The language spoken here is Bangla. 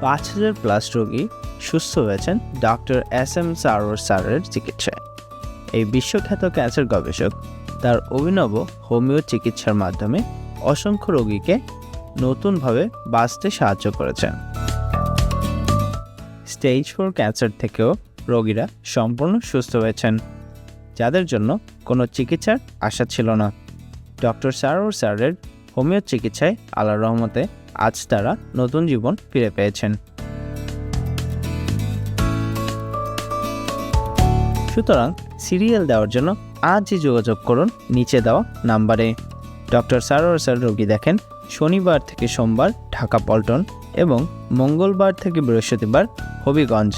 5,000+ রোগী সুস্থ হয়েছেন ডক্টর SM সারোয়ার স্যারের চিকিৎসায়। এই বিশ্বখ্যাত ক্যান্সার গবেষক তার অভিনব হোমিও চিকিৎসার মাধ্যমে অসংখ্য রোগীকে নতুনভাবে বাঁচতে সাহায্য করেছেন। স্টেজ 4 ক্যান্সার থেকেও রোগীরা সম্পূর্ণ সুস্থ হয়েছেন, যাদের জন্য কোনো চিকিৎসার আশা ছিল না। ডক্টর সারোয়ার স্যারের হোমিও চিকিৎসায় আল্লাহর রহমতে আজ তারা নতুন জীবন ফিরে পেয়েছেন। সুতরাং সিরিয়াল দেওয়ার জন্য আজই যোগাযোগ করুন নিচে দেওয়া নাম্বারে। ডক্টর সারোয়ার স্যার রোগী দেখেন শনিবার থেকে সোমবার ঢাকা পল্টন এবং মঙ্গলবার থেকে বৃহস্পতিবার হবিগঞ্জ।